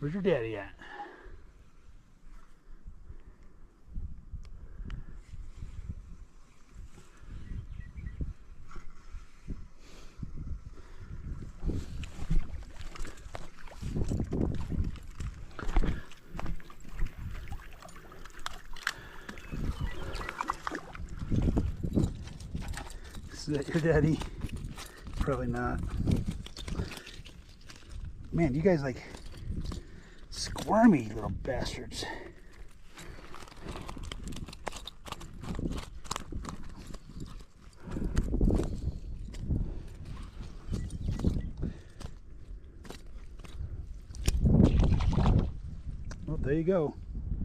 Where's your daddy at? Is that your daddy? Probably not. Man, you guys like squirmy little bastards. Well, there you go.